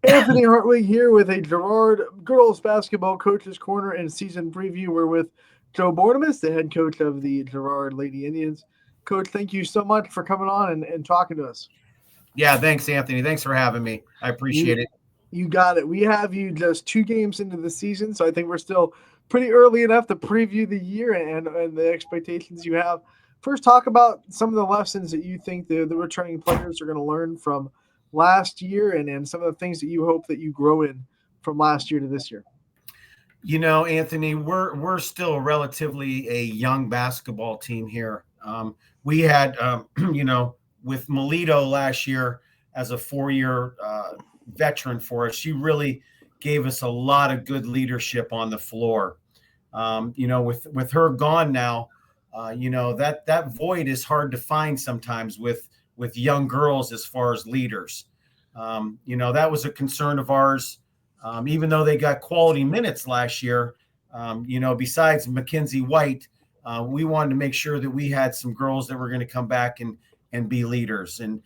Anthony Hartwig here with a Girard Girls Basketball Coaches Corner and season preview. We're with Joe Bornemiss, the head coach of the Girard Lady Indians. Coach, thank you so much for coming on and talking to us. Yeah, thanks, Anthony. Thanks for having me. I You appreciate it. you got it. We have you just 2 games into the season, so I think we're still pretty early enough to preview the year and the expectations you have. First, talk about some of the lessons that you think the returning players are going to learn from last year and some of the things that you hope that you grow in from last year to this year. Anthony, we're still relatively a young basketball team here. We had, with Melito last year as a 4-year veteran for us, she really gave us a lot of good leadership on the floor. With her gone now, that void is hard to find sometimes with young girls as far as leaders. That was a concern of ours. Even though they got quality minutes last year, besides Mackenzie White, we wanted to make sure that we had some girls that were going to come back and be leaders. And,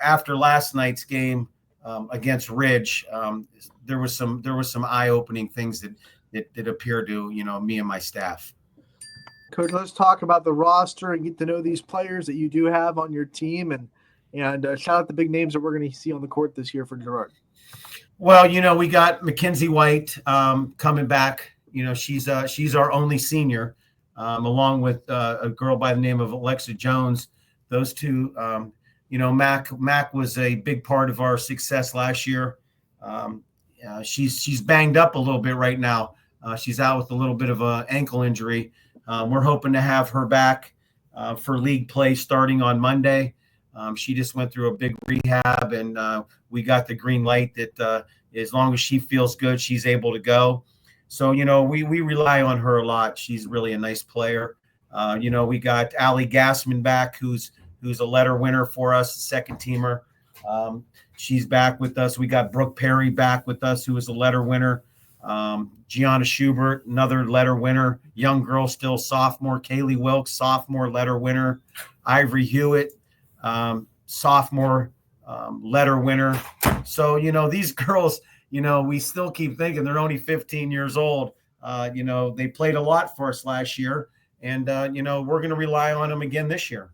after last night's game against Ridge, there was some eye-opening things that appeared to, me and my staff. Coach, let's talk about the roster and get to know these players that you do have on your team and shout out the big names that we're going to see on the court this year for Girard. Well, we got Mackenzie White coming back. She's our only senior, along with a girl by the name of Alexa Jones. Those two, Mac was a big part of our success last year. She's banged up a little bit right now. She's out with a little bit of an ankle injury. We're hoping to have her back for league play starting on Monday. She just went through a big rehab, and we got the green light that as long as she feels good, she's able to go. So, we rely on her a lot. She's really a nice player. We got Allie Gassman back, who's a letter winner for us, a second teamer. She's back with us. We got Brooke Perry back with us, who is a letter winner. Gianna Schubert, another letter winner. Young girl, still sophomore. Kaylee Wilkes, sophomore, letter winner. Ivory Hewitt, sophomore, letter winner. So, these girls, we still keep thinking they're only 15 years old. They played a lot for us last year, and, we're going to rely on them again this year.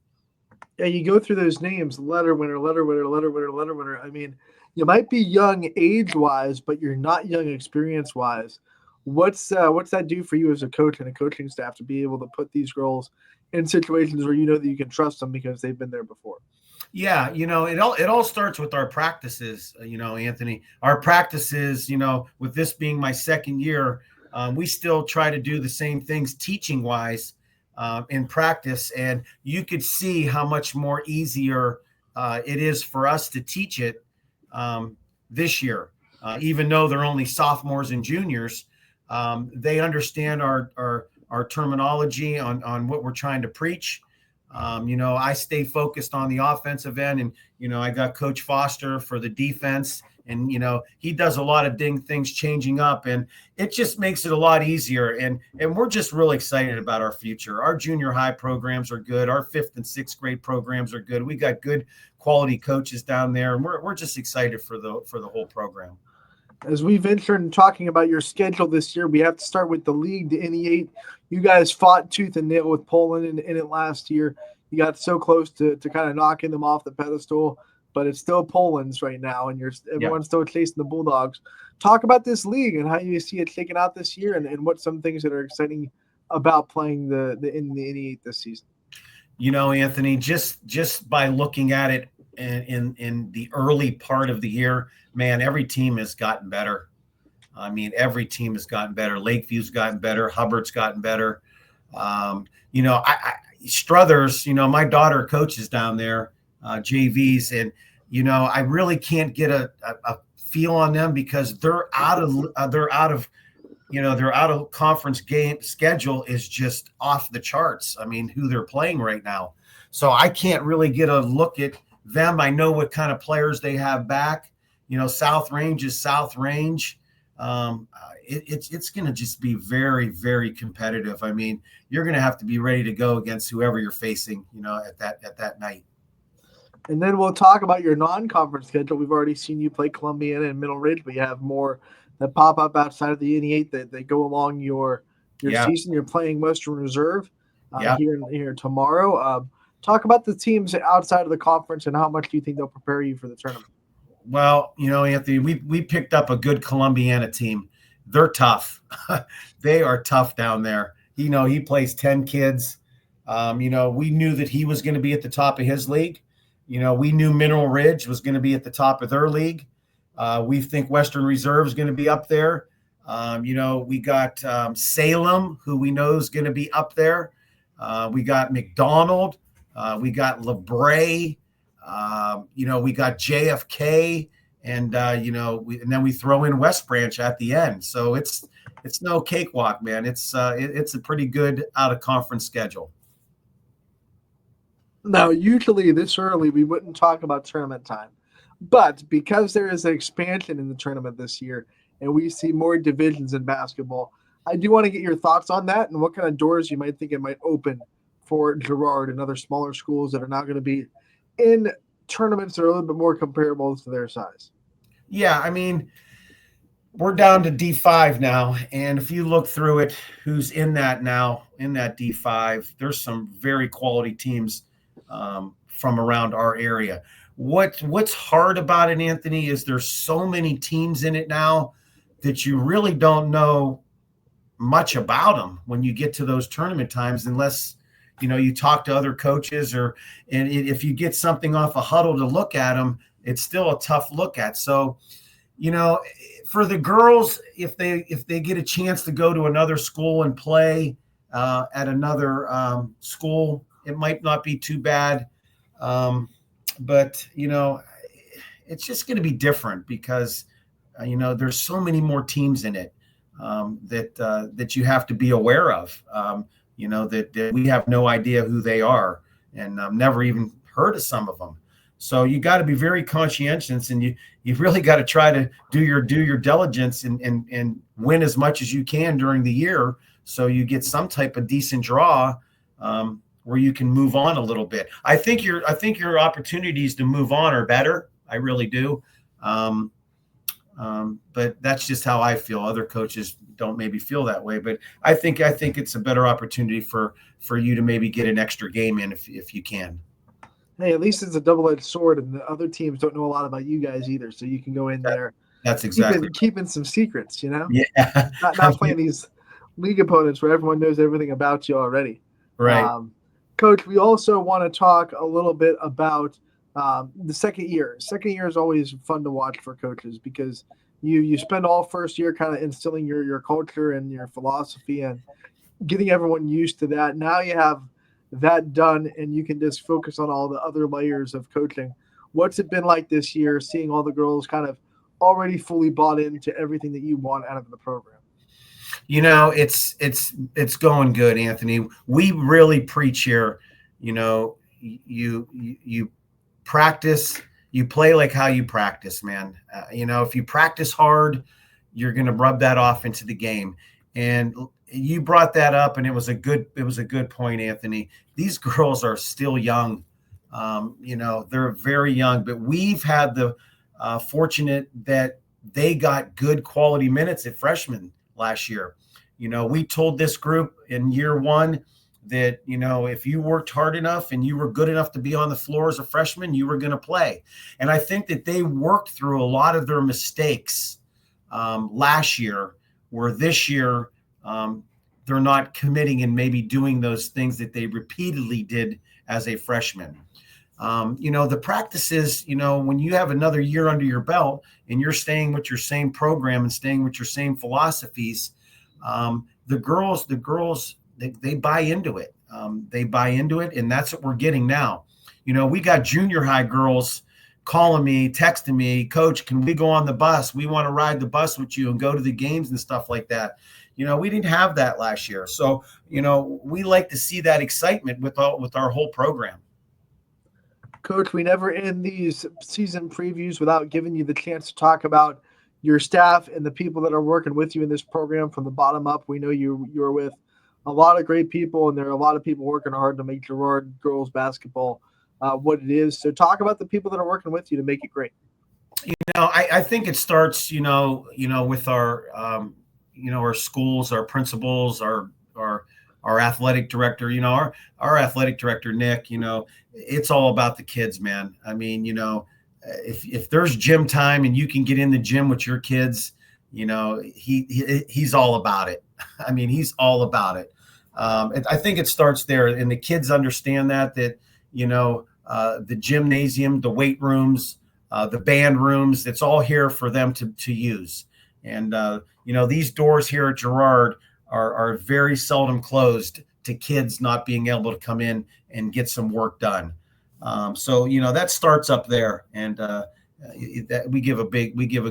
Yeah, you go through those names, letter winner, letter winner, letter winner, letter winner. I mean, you might be young age-wise, but you're not young experience-wise. What's that do for you as a coach and a coaching staff to be able to put these girls in situations where you know that you can trust them because they've been there before? Yeah, it all starts with our practices, Anthony. Our practices, with this being my second year, we still try to do the same things teaching-wise in practice, and you could see how much more easier it is for us to teach it this year. Even though they're only sophomores and juniors, they understand our terminology on what we're trying to preach. I stay focused on the offensive end, and, I got Coach Foster for the defense, and, he does a lot of things changing up, and it just makes it a lot easier. And we're just really excited about our future. Our junior high programs are good. Our 5th and 6th grade programs are good. We got good quality coaches down there, and we're just excited for the whole program. As we venture in talking about your schedule this year, we have to start with the league, the NE8. You guys fought tooth and nail with Poland in it last year. You got so close to kind of knocking them off the pedestal, but it's still Poland's right now, and everyone's still chasing the Bulldogs. Talk about this league and how you see it shaking out this year, and what some things that are exciting about playing in the NE8 this season. Anthony, just by looking at it in the early part of the year, man, every team has gotten better. I mean, every team has gotten better. Lakeview's gotten better. Hubbard's gotten better. Struthers, my daughter coaches down there, JVs, and, I really can't get a feel on them because they're out of conference game schedule is just off the charts. I mean, who they're playing right now. So I can't really get a look at them. I know what kind of players they have back. South Range is South Range. It's going to just be very, very competitive. I mean, you're going to have to be ready to go against whoever you're facing, at that night. And then we'll talk about your non-conference schedule. We've already seen you play Columbiana and Middle Ridge, but you have more that pop up outside of the NE8 that go along your Yeah. season. You're playing Western Reserve Yeah. here tomorrow. Talk about the teams outside of the conference and how much do you think they'll prepare you for the tournament? Well, Anthony, we picked up a good Columbiana team. They're tough. They are tough down there. He plays 10 kids. We knew that he was going to be at the top of his league. We knew Mineral Ridge was going to be at the top of their league. We think Western Reserve is going to be up there. We got Salem, who we know is going to be up there. We got McDonald. We got LeBray. We got JFK, and then we throw in West Branch at the end. So it's no cakewalk, man. It's a pretty good out of conference schedule. Now, usually this early, we wouldn't talk about tournament time. But because there is an expansion in the tournament this year and we see more divisions in basketball, I do want to get your thoughts on that and what kind of doors you might think it might open for Girard and other smaller schools that are now going to be in tournaments that are a little bit more comparable to their size. Yeah, I mean, we're down to D5 now, and if you look through it, who's in that now, in that D5, there's some very quality teams from around our area. What's hard about it, Anthony, is there's so many teams in it now that you really don't know much about them when you get to those tournament times, unless you talk to other coaches and if you get something off a huddle to look at them, it's still a tough look at. So, for the girls, if they get a chance to go to another school and play at another school, it might not be too bad. But it's just going to be different because, there's so many more teams in it that you have to be aware of. That we have no idea who they are and never even heard of some of them. So you got to be very conscientious, and you've really got to try to do your diligence and win as much as you can during the year, so you get some type of decent draw where you can move on a little bit. I think your opportunities to move on are better. I really do. But that's just how I feel. Other coaches don't maybe feel that way, but I think it's a better opportunity for you to maybe get an extra game in if you can. Hey, at least it's a double-edged sword, and the other teams don't know a lot about you guys either, so you can go in there. That's exactly keeping some secrets, Yeah, not playing these league opponents where everyone knows everything about you already. Right. Coach, we also want to talk a little bit about the second year. Second year is always fun to watch for coaches because you spend all first year kind of instilling your culture and your philosophy and getting everyone used to that. Now you have that done and you can just focus on all the other layers of coaching. What's it been like this year, seeing all the girls kind of already fully bought into everything that you want out of the program? It's going good, Anthony. We really preach here, you practice, you play like how you practice, man. If you practice hard, you're going to rub that off into the game. And you brought that up, and it was a good point, Anthony. These girls are still young. They're very young, but we've had the fortunate that they got good quality minutes at freshman last year. We told this group in year one that, if you worked hard enough and you were good enough to be on the floor as a freshman, you were going to play. And I think that they worked through a lot of their mistakes last year, where this year they're not committing and maybe doing those things that they repeatedly did as a freshman. The practices, when you have another year under your belt and you're staying with your same program and staying with your same philosophies, the girls, they buy into it. They buy into it, and that's what we're getting now. We got junior high girls calling me, texting me, Coach, can we go on the bus? We want to ride the bus with you and go to the games and stuff like that. We didn't have that last year. So, we like to see that excitement with our whole program. Coach, we never end these season previews without giving you the chance to talk about your staff and the people that are working with you in this program from the bottom up. We know you're with a lot of great people, and there are a lot of people working hard to make Girard girls basketball what it is. So talk about the people that are working with you to make it great. I think it starts, with our, our schools, our principals, our athletic director, our athletic director, Nick, it's all about the kids, man. I mean, if there's gym time and you can get in the gym with your kids, he's all about it. I mean, he's all about it. I think it starts there, and the kids understand that, the gymnasium, the weight rooms, the band rooms, it's all here for them to use. And, these doors here at Girard are very seldom closed to kids not being able to come in and get some work done. So that starts up there, and that we give a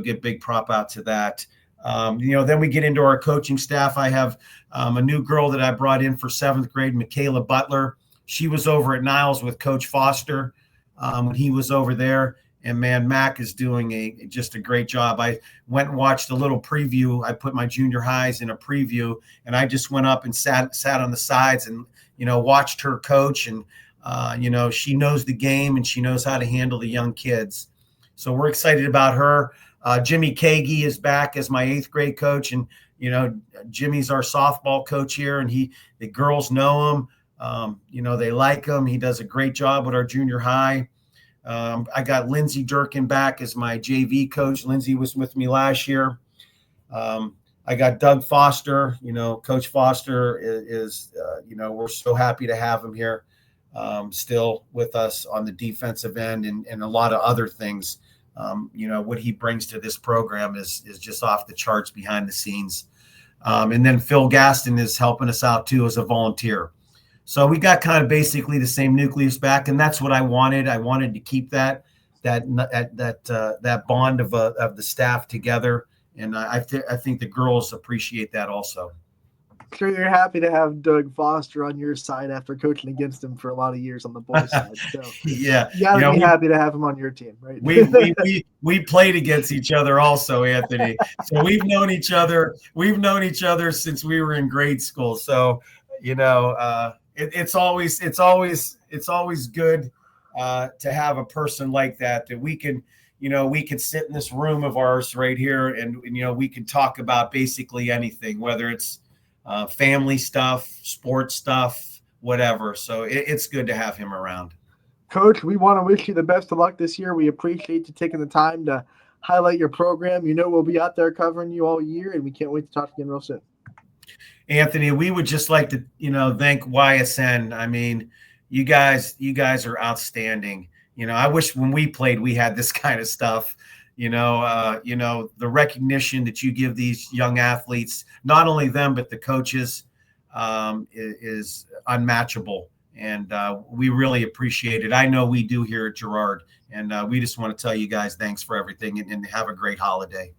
good big prop out to that. Then we get into our coaching staff. I have a new girl that I brought in for 7th grade, Michaela Butler. She was over at Niles with Coach Foster when he was over there. And man, Mac is doing just a great job. I went and watched a little preview. I put my junior highs in a preview, and I just went up and sat on the sides and watched her coach. And she knows the game and she knows how to handle the young kids. So we're excited about her. Jimmy Kagi is back as my 8th grade coach, and Jimmy's our softball coach here, and the girls know him. They like him. He does a great job with our junior high. I got Lindsay Durkin back as my JV coach. Lindsay was with me last year. I got Doug Foster. Coach Foster is we're so happy to have him here, still with us on the defensive end and a lot of other things. What he brings to this program is just off the charts behind the scenes. And then Phil Gaston is helping us out too as a volunteer. So we got kind of basically the same nucleus back, and that's what I wanted. I wanted to keep that bond of the staff together, and I think the girls appreciate that also. Sure, you're happy to have Doug Foster on your side after coaching against him for a lot of years on the boys' side. So yeah, you gotta be happy to have him on your team, right? we played against each other also, Anthony. So we've known each other since we were in grade school. So it's always good to have a person like that we can sit in this room of ours right here, and we can talk about basically anything, whether it's family stuff, sports stuff, whatever. So it's good to have him around. Coach, we want to wish you the best of luck this year. We appreciate you taking the time to highlight your program. We'll be out there covering you all year, and we can't wait to talk again real soon. Anthony, we would just like to, thank YSN. I mean, you guys are outstanding. I wish when we played, we had this kind of stuff. The recognition that you give these young athletes, not only them, but the coaches, is unmatchable. And we really appreciate it. I know we do here at Girard. And we just want to tell you guys thanks for everything, and have a great holiday.